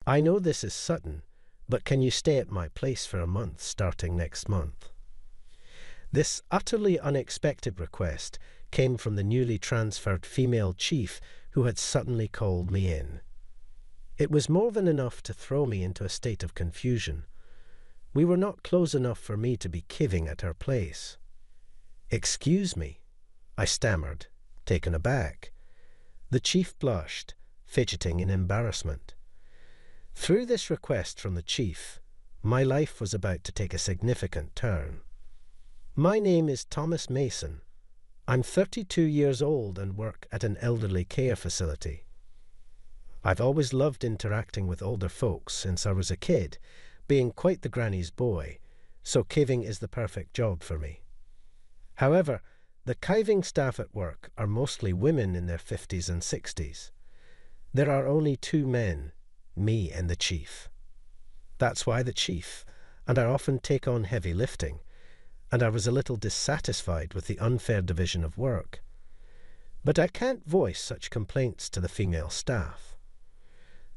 I know this is sudden, but can you stay at my place for a month starting next month? This utterly unexpected request came from the newly transferred female chief who had suddenly called me in. It was more than enough to throw me into a state of confusion. We were not close enough for me to be kiving at her place. "Excuse me," I stammered, taken aback. The chief blushed, fidgeting in embarrassment. Through this request from the chief, my life was about to take a significant turn. "My name is Thomas Mason. I'm 32 years old and work at an elderly care facility. I've always loved interacting with older folks since I was a kid, being quite the granny's boy, so kiving is the perfect job for me. However, the kiving staff at work are mostly women in their 50s and 60s. There are only two men, me and the chief. That's why the chief, and I often take on heavy lifting, and I was a little dissatisfied with the unfair division of work. But I can't voice such complaints to the female staff.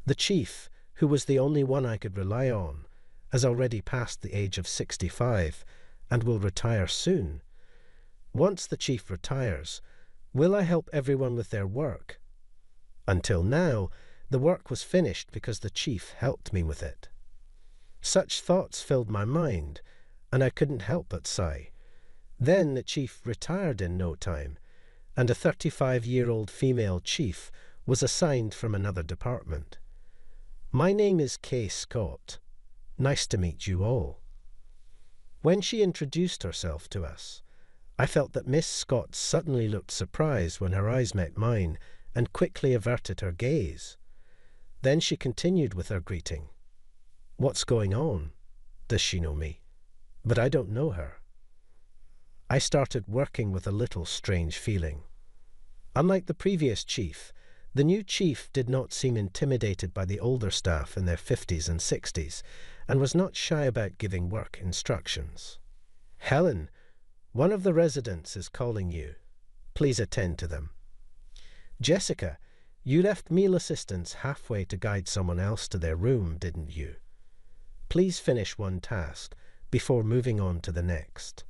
The chief, who was the only one I could rely on, has already passed the age of 65 and will retire soon. Once the chief retires, will I help everyone with their work? Until now, the work was finished because the chief helped me with it. Such thoughts filled my mind, and I couldn't help but sigh. Then the chief retired in no time, and a 35-year-old female chief was assigned from another department. "My name is Kay Scott. Nice to meet you all." When she introduced herself to us, I felt that Miss Scott suddenly looked surprised when her eyes met mine and quickly averted her gaze. Then she continued with her greeting. "What's going on? Does she know me? But I don't know her." I started working with a little strange feeling. Unlike the previous chief, the new chief did not seem intimidated by the older staff in their 50s and 60s, and was not shy about giving work instructions. "Helen, one of the residents is calling you. Please attend to them. Jessica, you left meal assistance halfway to guide someone else to their room, didn't you? Please finish one task before moving on to the next."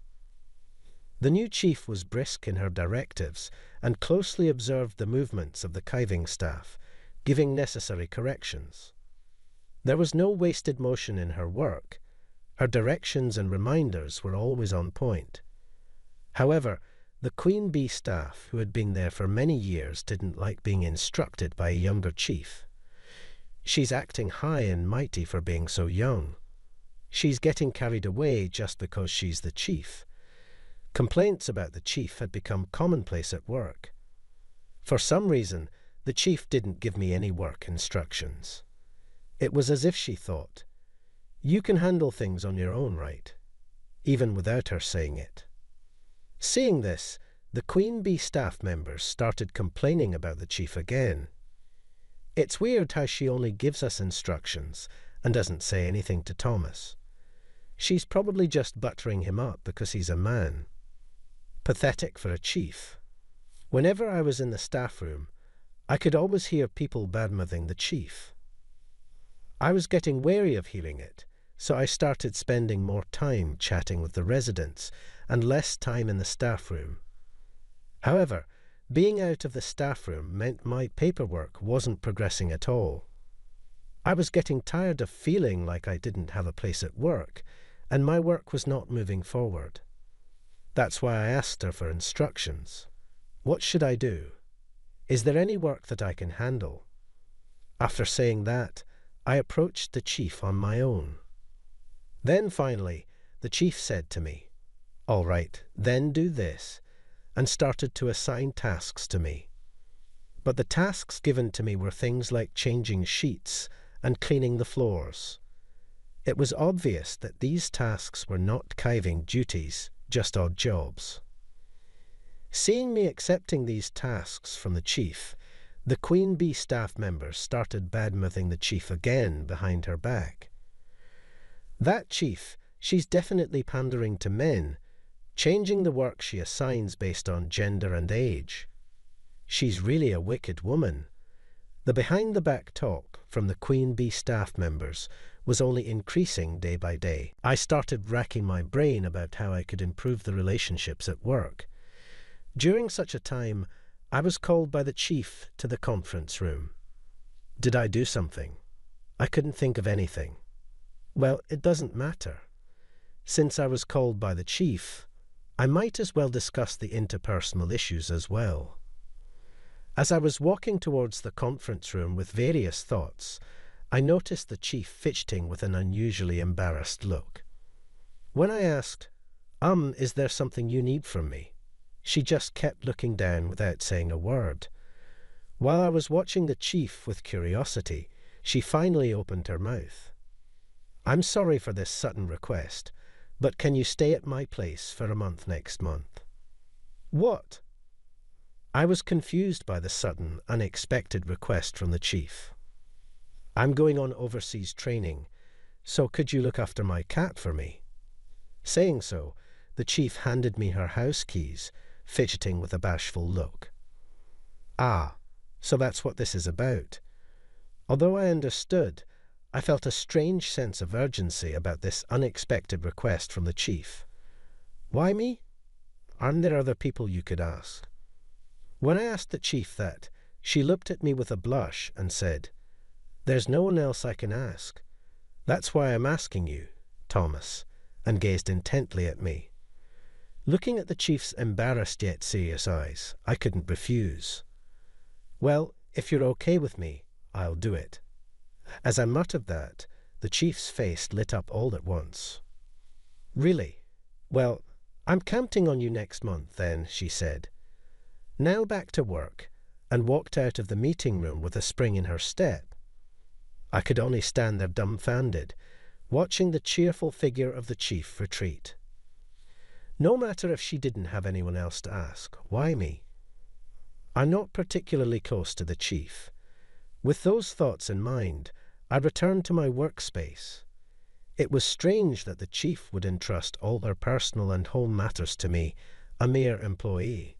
The new chief was brisk in her directives and closely observed the movements of the kiving staff, giving necessary corrections. There was no wasted motion in her work. Her directions and reminders were always on point. However, the Queen Bee staff, who had been there for many years, didn't like being instructed by a younger chief. "She's acting high and mighty for being so young. She's getting carried away just because she's the chief." Complaints about the chief had become commonplace at work. For some reason, the chief didn't give me any work instructions. It was as if she thought, "You can handle things on your own, right?" even without her saying it. Seeing this, the Queen Bee staff members started complaining about the chief again. "It's weird how she only gives us instructions and doesn't say anything to Thomas. She's probably just buttering him up because he's a man. Pathetic for a chief." Whenever I was in the staff room, I could always hear people badmouthing the chief. I was getting wary of hearing it, so I started spending more time chatting with the residents and less time in the staff room. However, being out of the staff room meant my paperwork wasn't progressing at all. I was getting tired of feeling like I didn't have a place at work, and my work was not moving forward. That's why I asked her for instructions. What should I do? Is there any work that I can handle? After saying that, I approached the chief on my own. Then finally, the chief said to me, "All right, then do this," and started to assign tasks to me. But the tasks given to me were things like changing sheets and cleaning the floors. It was obvious that these tasks were not kiving duties, just odd jobs. Seeing me accepting these tasks from the chief, the Queen Bee staff members started badmouthing the chief again behind her back. "That chief, she's definitely pandering to men, changing the work she assigns based on gender and age. She's really a wicked woman. The behind-the-back talk from the Queen Bee staff members was only increasing day by day. I started racking my brain about how I could improve the relationships at work. During such a time, I was called by the chief to the conference room. Did I do something? I couldn't think of anything. Well, it doesn't matter. Since I was called by the chief, I might as well discuss the interpersonal issues as well. As I was walking towards the conference room with various thoughts, I noticed the chief fidgeting with an unusually embarrassed look. When I asked, is there something you need from me?" she just kept looking down without saying a word. While I was watching the chief with curiosity, she finally opened her mouth. "I'm sorry for this sudden request, but can you stay at my place for a month next month?" "What?" I was confused by the sudden, unexpected request from the chief. "I'm going on overseas training, so could you look after my cat for me?" Saying so, the chief handed me her house keys, fidgeting with a bashful look. Ah, so that's what this is about. Although I understood, I felt a strange sense of urgency about this unexpected request from the chief. Why me? Aren't there other people you could ask? When I asked the chief that, she looked at me with a blush and said, "There's no one else I can ask. That's why I'm asking you, Thomas," and gazed intently at me. Looking at the chief's embarrassed yet serious eyes, I couldn't refuse. "Well, if you're okay with me, I'll do it." As I muttered that, the chief's face lit up all at once. "Really? Well, I'm counting on you next month then," she said. Now back to work, and walked out of the meeting room with a spring in her step. I could only stand there dumbfounded, watching the cheerful figure of the chief retreat. No matter if she didn't have anyone else to ask, why me? I'm not particularly close to the chief. With those thoughts in mind, I returned to my workspace. It was strange that the chief would entrust all her personal and home matters to me, a mere employee.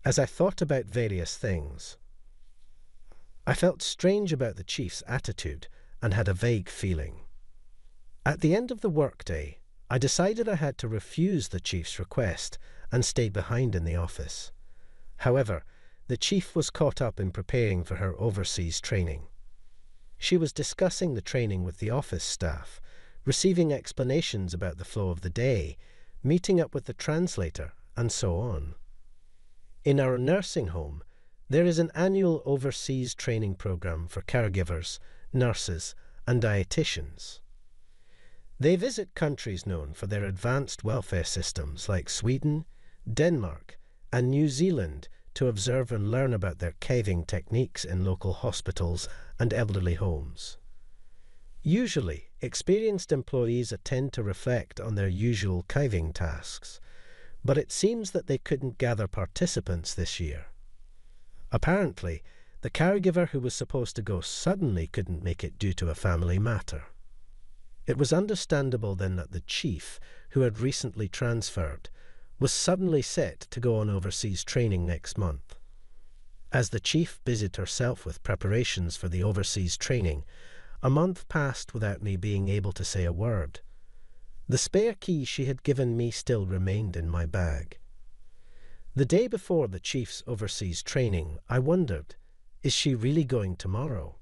As I thought about various things, I felt strange about the chief's attitude and had a vague feeling. At the end of the workday, I decided I had to refuse the chief's request and stay behind in the office. However, the chief was caught up in preparing for her overseas training. She was discussing the training with the office staff, receiving explanations about the flow of the day, meeting up with the translator, and so on. In our nursing home, there is an annual overseas training program for caregivers, nurses, and dietitians. They visit countries known for their advanced welfare systems like Sweden, Denmark, and New Zealand to observe and learn about their caving techniques in local hospitals and elderly homes. Usually, experienced employees attend to reflect on their usual caving tasks, but it seems that they couldn't gather participants this year. Apparently, the caregiver who was supposed to go suddenly couldn't make it due to a family matter. It was understandable then that the chief, who had recently transferred, was suddenly set to go on overseas training next month. As the chief busied herself with preparations for the overseas training, a month passed without me being able to say a word. The spare key she had given me still remained in my bag. The day before the chief's overseas training, I wondered, is she really going tomorrow?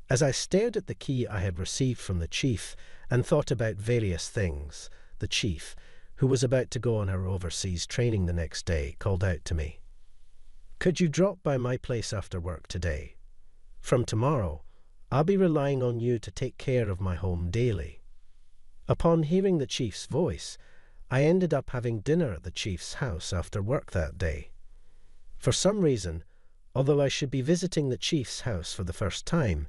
As I stared at the key I had received from the chief and thought about various things, the chief, who was about to go on her overseas training the next day, called out to me, "Could you drop by my place after work today? From tomorrow, I'll be relying on you to take care of my home daily." Upon hearing the chief's voice, I ended up having dinner at the chief's house after work that day. For some reason, although I should be visiting the chief's house for the first time,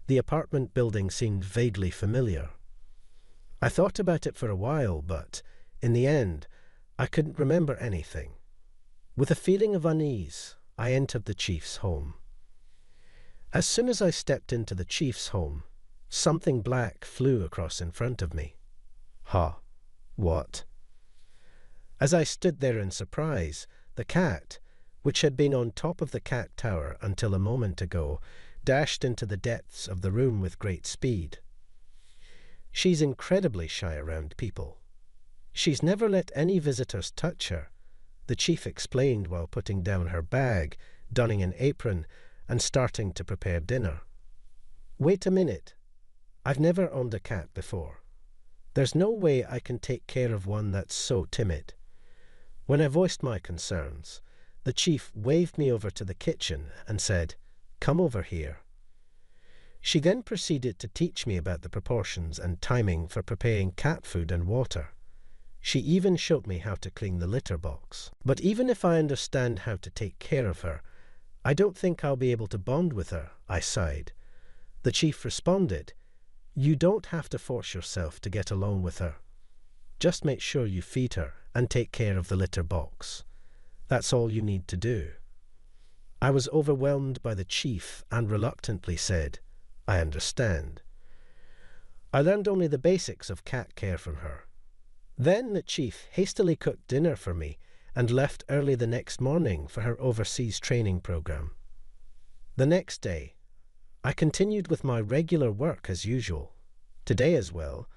the apartment building seemed vaguely familiar. I thought about it for a while, but, in the end, I couldn't remember anything. With a feeling of unease, I entered the chief's home. As soon as I stepped into the chief's home, something black flew across in front of me. What? As I stood there in surprise, the cat, which had been on top of the cat tower until a moment ago, dashed into the depths of the room with great speed. She's incredibly shy around people. She's never let any visitors touch her, the chief explained while putting down her bag, donning an apron, and starting to prepare dinner. Wait a minute. I've never owned a cat before. There's no way I can take care of one that's so timid. When I voiced my concerns, the chief waved me over to the kitchen and said, "Come over here." She then proceeded to teach me about the proportions and timing for preparing cat food and water. She even showed me how to clean the litter box. But even if I understand how to take care of her, I don't think I'll be able to bond with her, I sighed. The chief responded, "You don't have to force yourself to get along with her. Just make sure you feed her and take care of the litter box. That's all you need to do." I was overwhelmed by the chief and reluctantly said, "I understand." I learned only the basics of cat care from her. Then the chief hastily cooked dinner for me and left early the next morning for her overseas training program. The next day, I continued with my regular work as usual. Today as well,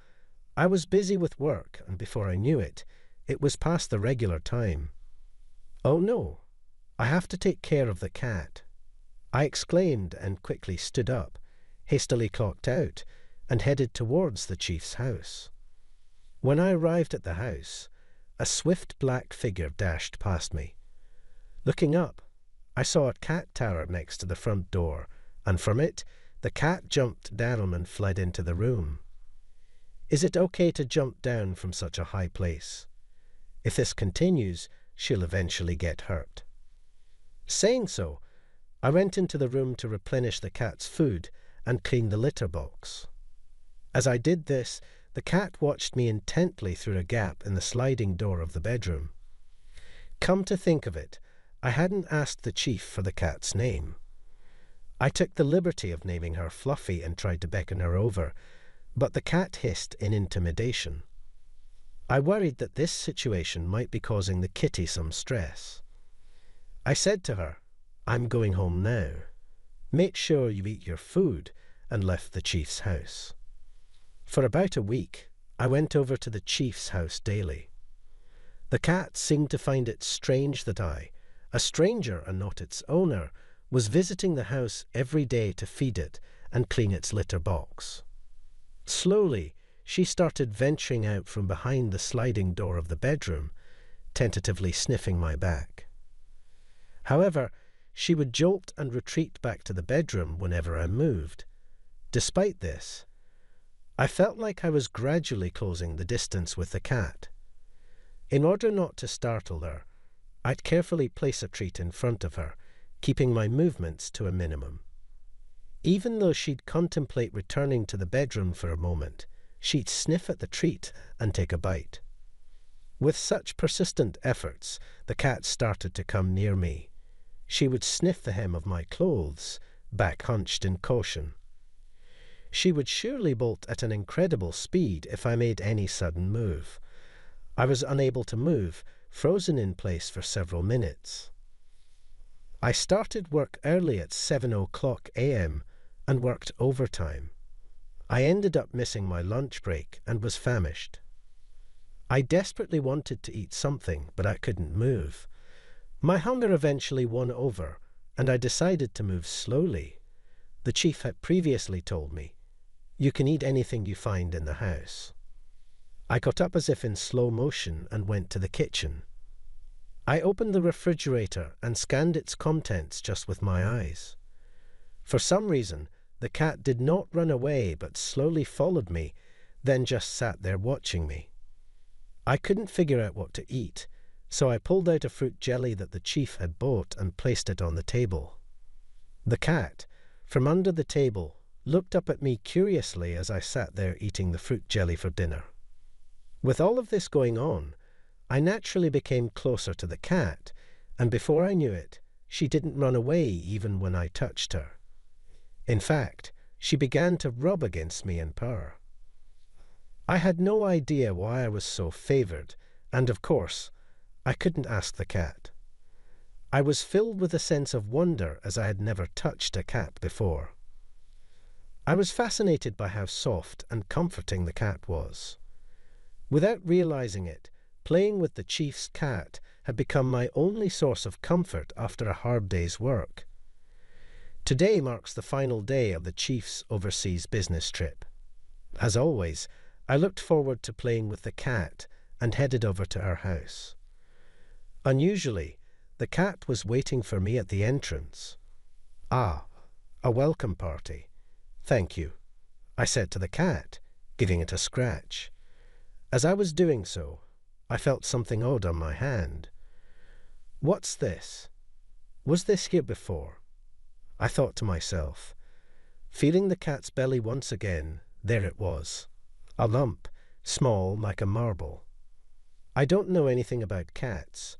I was busy with work, and before I knew it, it was past the regular time. "Oh no, I have to take care of the cat," I exclaimed and quickly stood up, hastily clocked out, and headed towards the chief's house. When I arrived at the house, a swift black figure dashed past me. Looking up, I saw a cat tower next to the front door, and from it, the cat jumped down and fled into the room. Is it okay to jump down from such a high place? If this continues, she'll eventually get hurt. Saying so, I went into the room to replenish the cat's food and clean the litter box. As I did this, the cat watched me intently through a gap in the sliding door of the bedroom. Come to think of it, I hadn't asked the chief for the cat's name. I took the liberty of naming her Fluffy and tried to beckon her over, but the cat hissed in intimidation. I worried that this situation might be causing the kitty some stress. I said to her, "I'm going home now. Make sure you eat your food," and left the chief's house. For about a week, I went over to the chief's house daily. The cat seemed to find it strange that I, a stranger and not its owner, was visiting the house every day to feed it and clean its litter box. Slowly, she started venturing out from behind the sliding door of the bedroom, tentatively sniffing my back. However, she would jolt and retreat back to the bedroom whenever I moved. Despite this, I felt like I was gradually closing the distance with the cat. In order not to startle her, I'd carefully place a treat in front of her, keeping my movements to a minimum. Even though she'd contemplate returning to the bedroom for a moment, she'd sniff at the treat and take a bite. With such persistent efforts, the cat started to come near me. She would sniff the hem of my clothes, back hunched in caution. She would surely bolt at an incredible speed if I made any sudden move. I was unable to move, frozen in place for several minutes. I started work early at 7:00 a.m. and worked overtime. I ended up missing my lunch break and was famished. I desperately wanted to eat something, but I couldn't move. My hunger eventually won over, and I decided to move slowly. The chief had previously told me, "You can eat anything you find in the house." I got up as if in slow motion and went to the kitchen. I opened the refrigerator and scanned its contents just with my eyes. For some reason, the cat did not run away but slowly followed me, then just sat there watching me. I couldn't figure out what to eat, so I pulled out a fruit jelly that the chief had bought and placed it on the table. The cat, from under the table, looked up at me curiously as I sat there eating the fruit jelly for dinner. With all of this going on, I naturally became closer to the cat, and before I knew it, she didn't run away even when I touched her. In fact, she began to rub against me and purr. I had no idea why I was so favored, and of course, I couldn't ask the cat. I was filled with a sense of wonder as I had never touched a cat before. I was fascinated by how soft and comforting the cat was. Without realizing it, playing with the chief's cat had become my only source of comfort after a hard day's work. Today marks the final day of the chief's overseas business trip. As always, I looked forward to playing with the cat and headed over to our house. Unusually, the cat was waiting for me at the entrance. "Ah, a welcome party. Thank you," I said to the cat, giving it a scratch. As I was doing so, I felt something odd on my hand. "What's this? Was this here before?" I thought to myself. Feeling the cat's belly once again, there it was. A lump, small like a marble. I don't know anything about cats,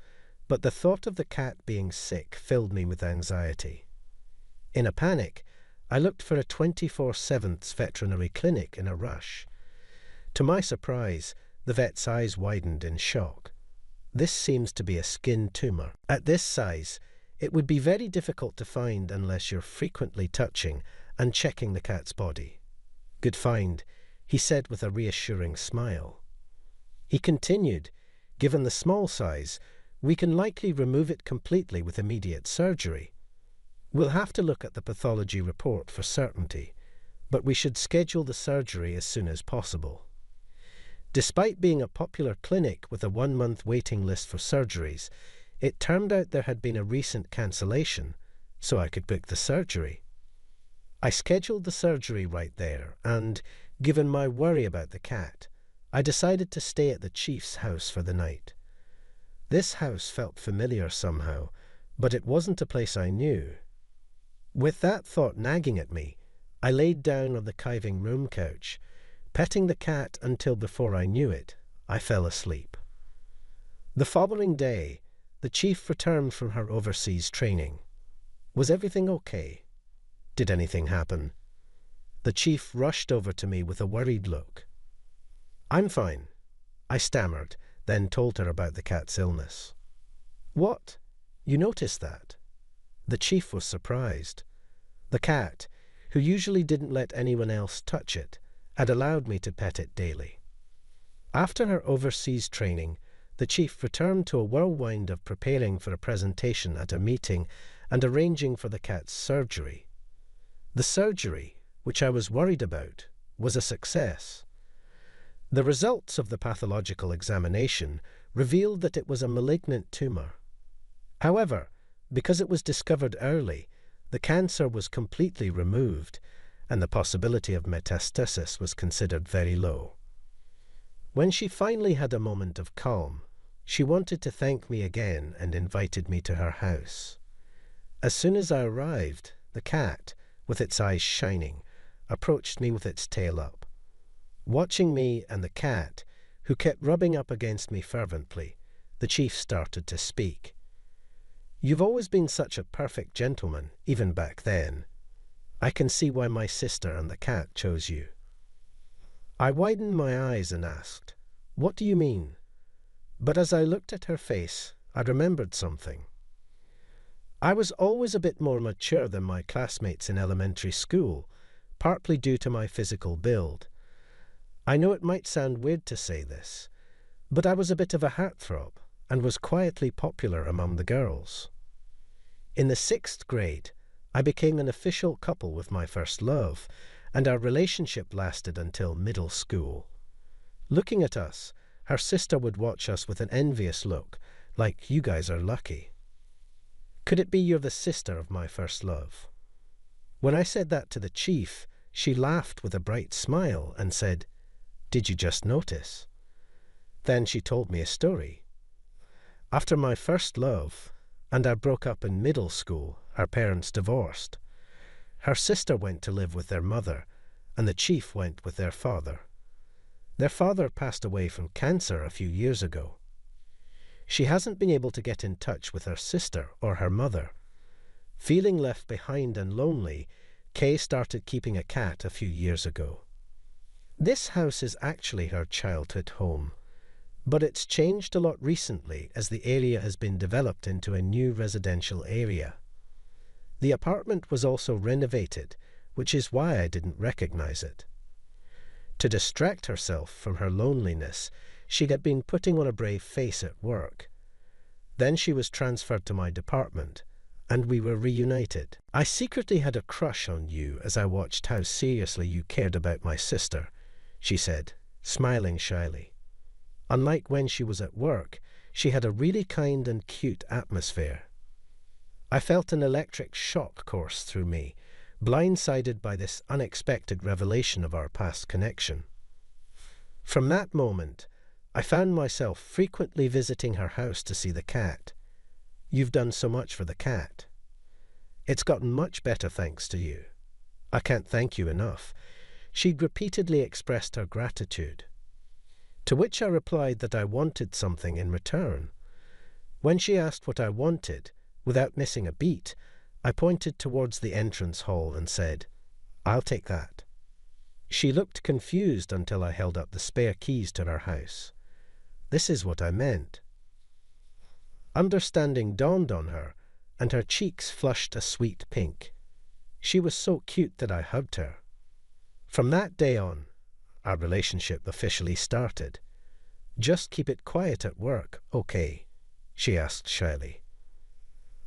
but the thought of the cat being sick filled me with anxiety. In a panic, I looked for a 24/7 veterinary clinic in a rush. To my surprise, the vet's eyes widened in shock. "This seems to be a skin tumour. At this size, it would be very difficult to find unless you're frequently touching and checking the cat's body." "Good find," he said with a reassuring smile. He continued, "Given the small size, we can likely remove it completely with immediate surgery. We'll have to look at the pathology report for certainty, but we should schedule the surgery as soon as possible." Despite being a popular clinic with a 1-month waiting list for surgeries, it turned out there had been a recent cancellation, so I could book the surgery. I scheduled the surgery right there, and, given my worry about the cat, I decided to stay at the chief's house for the night. This house felt familiar somehow, but it wasn't a place I knew. With that thought nagging at me, I laid down on the caving room couch, petting the cat until before I knew it, I fell asleep. The following day, the chief returned from her overseas training. Was everything okay? Did anything happen? The chief rushed over to me with a worried look. "I'm fine," I stammered, then told her about the cat's illness. "What? You noticed that?" The chief was surprised. The cat, who usually didn't let anyone else touch it, had allowed me to pet it daily. After her overseas training, the chief returned to a whirlwind of preparing for a presentation at a meeting and arranging for the cat's surgery. The surgery, which I was worried about, was a success. The results of the pathological examination revealed that it was a malignant tumour. However, because it was discovered early, the cancer was completely removed, and the possibility of metastasis was considered very low. When she finally had a moment of calm, she wanted to thank me again and invited me to her house. As soon as I arrived, the cat, with its eyes shining, approached me with its tail up. Watching me and the cat, who kept rubbing up against me fervently, the chief started to speak. "You've always been such a perfect gentleman, even back then. I can see why my sister and the cat chose you." I widened my eyes and asked, "What do you mean?" But as I looked at her face, I remembered something. I was always a bit more mature than my classmates in elementary school, partly due to my physical build. I know it might sound weird to say this, but I was a bit of a heartthrob and was quietly popular among the girls. In the 6th grade, I became an official couple with my first love, and our relationship lasted until middle school. Looking at us, her sister would watch us with an envious look, like, "You guys are lucky." "Could it be you're the sister of my first love?" When I said that to the chief, she laughed with a bright smile and said, "Did you just notice?" Then she told me a story. After my first love, and I broke up in middle school, our parents divorced. Her sister went to live with their mother, and the chief went with their father. Their father passed away from cancer a few years ago. She hasn't been able to get in touch with her sister or her mother. Feeling left behind and lonely, Kay started keeping a cat a few years ago. This house is actually her childhood home. But it's changed a lot recently as the area has been developed into a new residential area. The apartment was also renovated, which is why I didn't recognize it. To distract herself from her loneliness, she had been putting on a brave face at work. Then she was transferred to my department, and we were reunited. I secretly had a crush on you as I watched how seriously you cared about my sister, she said, smiling shyly. Unlike when she was at work, she had a really kind and cute atmosphere. I felt an electric shock course through me, blindsided by this unexpected revelation of our past connection. From that moment, I found myself frequently visiting her house to see the cat. You've done so much for the cat. It's gotten much better thanks to you. I can't thank you enough. She'd repeatedly expressed her gratitude. To which I replied that I wanted something in return. When she asked what I wanted, without missing a beat, I pointed towards the entrance hall and said, "I'll take that." She looked confused until I held up the spare keys to her house. This is what I meant. Understanding dawned on her, and her cheeks flushed a sweet pink. She was so cute that I hugged her. From that day on, our relationship officially started. "Just keep it quiet at work, okay?" she asked shyly.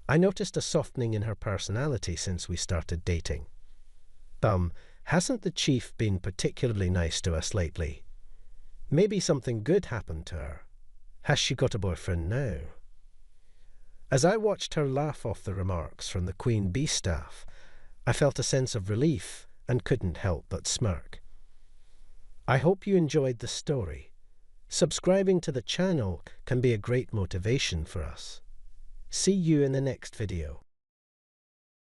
I noticed a softening in her personality since we started dating. Hasn't the chief been particularly nice to us lately? Maybe something good happened to her. Has she got a boyfriend now? As I watched her laugh off the remarks from the Queen Bee staff, I felt a sense of relief and couldn't help but smirk. I hope you enjoyed the story. Subscribing to the channel can be a great motivation for us. See you in the next video.